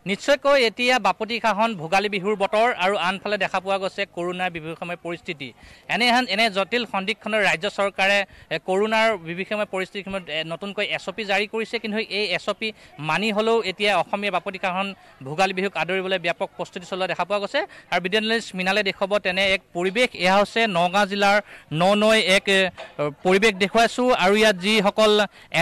নিশ্চয়কৈ এতিয়া বাপতি খাহন ভোগালী বিহুৰ বতৰ আৰু আনফালে দেখা পোৱা গৈছে কৰোনাৰ বিভীষিকাময় পৰিস্থিতি। এনে জটিল সন্দিক্ষণৰ ৰাজ্য চৰকাৰে কৰোনাৰ বিভীষিকাময় পৰিস্থিতিৰ সময়ত নতুনকৈ SOP জাৰি কৰিছে, কিন্তু এই SOP মানি হ'লেও এতিয়া অসমীয়া বাপতি খাহন ভোগালী বিহুক আদৰিবলৈ ব্যাপক প্ৰস্তুতি চলোৱা দেখা পোৱা গৈছে। আৰু ভিডিঅ' জাৰ্নেলিষ্ট মৃণালে দেখুৱাব তেনে এক পৰিৱেশ। এয়া হৈছে নগাঁও জিলাৰ নৈ এক পৰিৱেশ দেখুৱাইছোঁ। আৰু ইয়াত যিসকল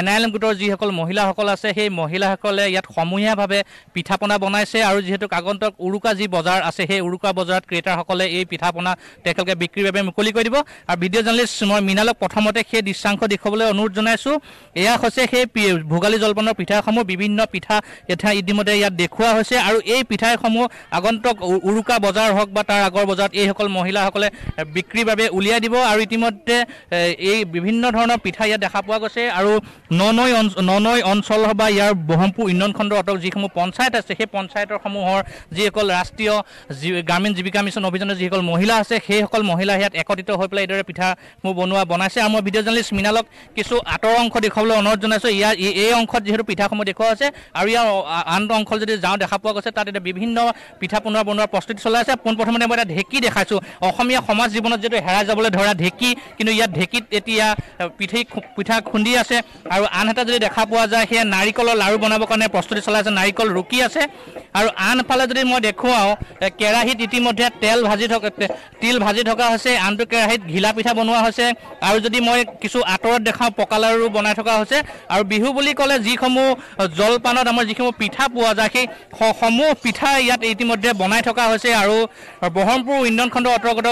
NILM গোটৰ যিসকল মহিলাসকল আছে, সেই মহিলাসকলে ইয়াত সমূহীয়াভাৱে পিঠা পনা বনাইছে। আৰু যিহেতু আগন্তুক উৰুকা যি বজাৰ আছে, সেই উৰুকা বজাৰত ক্ৰেতাসকলে এই পিঠা পনা তেওঁলোকে বিক্ৰীৰ বাবে মুকলি কৰি দিব। আৰু ভিডিঅ' জাৰ্নেলিষ্ট মই মৃণালক প্ৰথমতে সেই দৃশ্যাংশ দেখুৱাবলৈ অনুৰোধ জনাইছোঁ। এয়া হৈছে সেই ভোগালী জলপানৰ পিঠাসমূহ, বিভিন্ন পিঠা ইতিমধ্যে ইয়াত দেখুওৱা হৈছে। আৰু এই পিঠাসমূহ আগন্তুক উৰুকা বজাৰ হওক বা তাৰ আগৰ বজাৰত এইসকল মহিলাসকলে বিক্ৰীৰ বাবে উলিয়াই দিব। আৰু ইতিমধ্যে এই বিভিন্ন ধৰণৰ পিঠা ইয়াত দেখা পোৱা গৈছে। আৰু ননৈ অঞ্চল বা ইয়াৰ ব্ৰহ্মপুৰ উন্নয়ন খণ্ডৰ অন্তৰ্গত যিসমূহ পঞ্চায়ত আছে, সেই পঞ্চায়তসমূহৰ যিসকল ৰাষ্ট্ৰীয় গ্ৰামীণ জীৱিকা মিছন অভিযানৰ যিসকল মহিলা আছে, সেইসকল মহিলা ইয়াত একত্ৰিত হৈ পেলাই এইদৰে পিঠাসমূহ বনাইছে। আৰু মই ভিডিঅ' জাৰ্নেলিষ্ট মৃণালক কিছু আঁতৰৰ অংশ দেখুৱাবলৈ অনুৰোধ জনাইছোঁ। এই অংশত যিহেতু পিঠাসমূহ দেখুওৱা হৈছে, আৰু ইয়াৰ আন অংশত যদি যাওঁ দেখা পোৱা গৈছে, তাত এতিয়া বিভিন্ন পিঠা পনা বনোৱাৰ প্ৰস্তুতি চলাই আছে। পোনপ্ৰথমতে মই এটা ঢেঁকী দেখাইছোঁ। অসমীয়া সমাজ জীৱনত যিহেতু হেৰাই যাবলৈ ধৰা ঢেঁকী, কিন্তু ইয়াত ঢেঁকীত এতিয়া পিঠা খুন্দি আছে। আৰু আন এটা যদি দেখা পোৱা যায়, সেয়া নাৰিকলৰ লাড়ু বনাবৰ কাৰণে প্ৰস্তুতি চলাই আছে, নাৰিকল ৰুকি আছে। আৰু আনফালে যদি মই দেখুৱাওঁ, কেৰাহীত ইতিমধ্যে তিল ভাজি থকা হৈছে, আনটো কেৰাহীত ঘিলা পিঠা বনোৱা হৈছে। আৰু যদি মই কিছু আঁতৰত দেখাওঁ, পকা লাড়ু বনাই থকা হৈছে। আৰু বিহু বুলি ক'লে যিসমূহ জলপানত আমাৰ যিসমূহ পিঠা পোৱা যায়, সেই সমূহ পিঠা ইয়াত ইতিমধ্যে বনাই থকা হৈছে। আৰু ব্ৰহ্মপুৰ উন্নয়ন খণ্ডৰ অন্তৰ্গত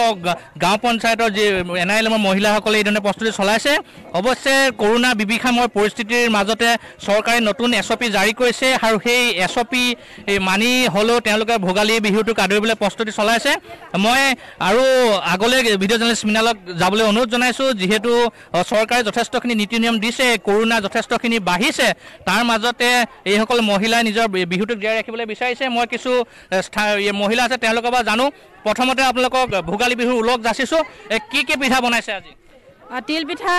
গাঁও পঞ্চায়তৰ যি NILM মহিলাসকলে এইধৰণে প্ৰস্তুতি চলাইছে। অৱশ্যে কৰোনা বিভীষিকাময় পৰিস্থিতিৰ মাজতে চৰকাৰে নতুন SOP জাৰি কৰিছে। আৰু সেই SOP মানি হ'লেও তেওঁলোকে ভোগালী বিহুটোক আদৰিবলৈ প্ৰস্তুতি চলাইছে। মই আৰু আগলৈ ভিডিঅ' জাৰ্নেলিষ্ট মৃণালক যাবলৈ অনুৰোধ জনাইছোঁ। যিহেতু চৰকাৰে যথেষ্টখিনি নীতি নিয়ম দিছে, কৰোনা যথেষ্টখিনি বাঢ়িছে, তাৰ মাজতে এইসকল মহিলাই নিজৰ বিহুটোক জীয়াই ৰাখিবলৈ বিচাৰিছে। মই কিছু মহিলা আছে, তেওঁলোকৰ পৰা জানো। প্ৰথমতে আপোনালোকক ভোগালী বিহুৰ ওলগ যাচিছোঁ। কি পিঠা বনাইছে আজি? তিল পিঠা,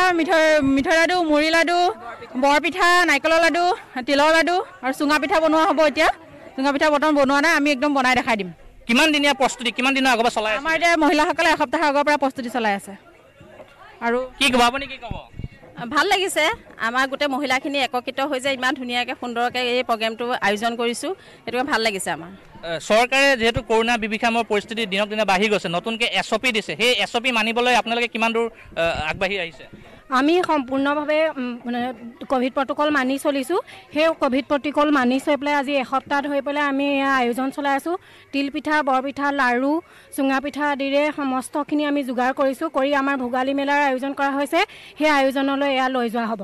মিঠৈ লাডু, মুড়ি লাডু, বৰপিঠা, নাৰিকলৰ লাডু, তিলৰ লাডু আৰু চুঙা পিঠা বনোৱা হ'ব। এতিয়া চুঙা পিঠা বৰ্তমান বনোৱা নাই, আমি একদম বনাই দেখাই দিম। কিমান দিনীয়া প্ৰস্তুতি, কিমান দিনৰ আগৰ পৰা চলাই আছে? আমাৰ এতিয়া মহিলাসকলে এসপ্তাহৰ আগৰ পৰা প্ৰস্তুতি চলাই আছে। আৰু কি ক'ব আপুনি, কি ক'ব? ভাল লাগিছে, আমাৰ গোটেই মহিলাখিনি একত্ৰিত হৈ যে ইমান ধুনীয়াকৈ সুন্দৰকৈ এই প্ৰগ্ৰেমটো আয়োজন কৰিছোঁ, সেইটো ভাল লাগিছে আমাৰ। চৰকাৰে যিহেতু কৰোনা বিভীষিকাময় পৰিস্থিতি দিনক দিনে বাঢ়ি গৈছে, নতুনকৈ SOP দিছে, সেই SOP মানিবলৈ আপোনালোকে কিমান দূৰ আগবাঢ়ি আহিছে? আমি সম্পূৰ্ণভাৱে ক'ভিড প্ৰট'কল মানি চলিছোঁ। সেই ক'ভিড প্ৰট'কল মানি চলি পেলাই আজি এসপ্তাহ ধৰি পেলাই আমি আয়োজন চলাই আছোঁ। তিলপিঠা, বৰপিঠা, লাড়ু, চুঙা পিঠা আদিৰে সমস্তখিনি আমি যোগাৰ কৰিছোঁ। কৰি আমাৰ ভোগালী মেলাৰ আয়োজন কৰা হৈছে। সেই আয়োজনলৈ এয়া লৈ যোৱা হ'ব।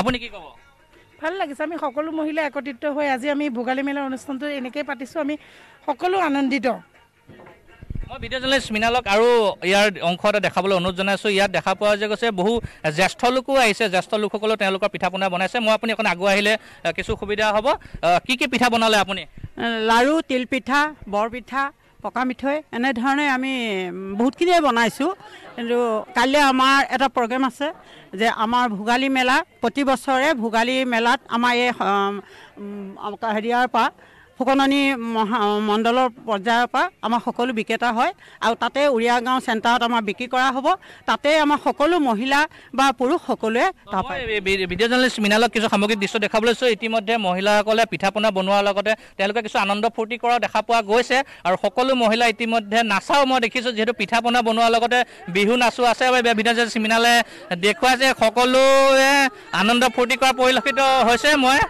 আপুনি কি ক'ব? ভাল লাগিছে, আমি সকলো মহিলা একত্ৰিত হৈ আজি আমি ভোগালী মেলাৰ অনুষ্ঠানটো এনেকৈ পাতিছোঁ। আমি সকলো আনন্দিত। মই ভিডিঅ' জাৰ্নেলিষ্ট মৃণালক আৰু ইয়াৰ অংশ এটা দেখাবলৈ অনুৰোধ জনাইছোঁ। ইয়াত দেখা পোৱা গৈছে বহু জ্যেষ্ঠ লোকো আহিছে, জ্যেষ্ঠ লোকসকলেও তেওঁলোকৰ পিঠা পনা বনাইছে। মই আপুনি অকণ আগুৱাই আহিলে কিছু সুবিধা হ'ব। কি পিঠা বনালে আপুনি? লাড়ু, তিলপিঠা, বৰপিঠা, পকা মিঠৈ, এনেধৰণে আমি বহুতখিনিয়ে বনাইছোঁ। কিন্তু কাইলৈ আমাৰ এটা প্ৰগ্ৰেম আছে যে আমাৰ ভোগালী মেলা, প্ৰতি বছৰে ভোগালী মেলাত আমাৰ এই হেৰিয়াৰ পৰা ফুকননি মণ্ডলৰ পৰ্যায়ৰ পৰা আমাৰ সকলো বিক্ৰেতা হয়। আৰু তাতে উৰিয়া গাঁও চেণ্টাৰত আমাৰ বিক্ৰী কৰা হ'ব। তাতে আমাৰ সকলো মহিলা বা পুৰুষ সকলোৱে ভিডিঅ' জাৰ্নেলিষ্ট মৃণালক কিছু সামগ্ৰিক দৃশ্য দেখাবলৈ লৈছোঁ। ইতিমধ্যে মহিলাসকলে পিঠা পনা বনোৱাৰ লগতে তেওঁলোকে কিছু আনন্দ ফূৰ্তি কৰাও দেখা পোৱা গৈছে। আৰু সকলো মহিলা ইতিমধ্যে নাচাও মই দেখিছোঁ, যিহেতু পিঠা পনা বনোৱাৰ লগতে বিহু নাচো আছে। ভিডিঅ' জাৰ্নেলিষ্ট মৃণালে দেখুৱাইছে সকলোৱে আনন্দ ফূৰ্তি কৰা পৰিলক্ষিত হৈছে। মই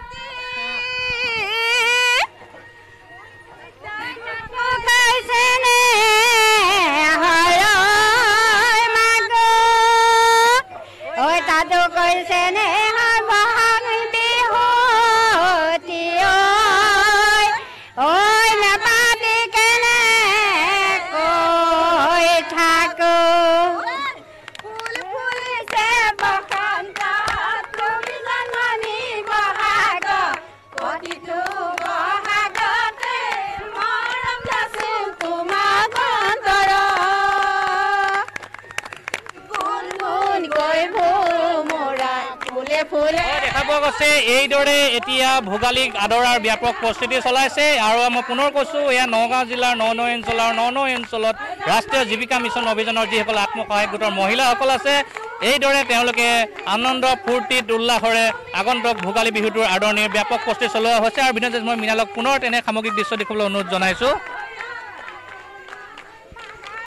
গৈছে এইদৰে এতিয়া ভোগালীক আদৰাৰ ব্যাপক প্ৰস্তুতি চলাইছে আৰু মই পুনৰ কৈছোঁ এয়া নগাঁও জিলাৰ ন অঞ্চলত ৰাষ্ট্ৰীয় জীৱিকা মিছন অভিযানৰ যিসকল আত্মসহায়ক গোটৰ মহিলাসকল আছে এইদৰে তেওঁলোকে আনন্দ ফূৰ্তিত উল্লাসেৰে আগন্তুক ভোগালী বিহুটোৰ আদৰণিৰ ব্যাপক প্ৰস্তুতি চলোৱা হৈছে আৰু বিনোদ মই মৃণালক পুনৰ তেনে সামগ্ৰিক দৃশ্য দেখিবলৈ অনুৰোধ জনাইছোঁ।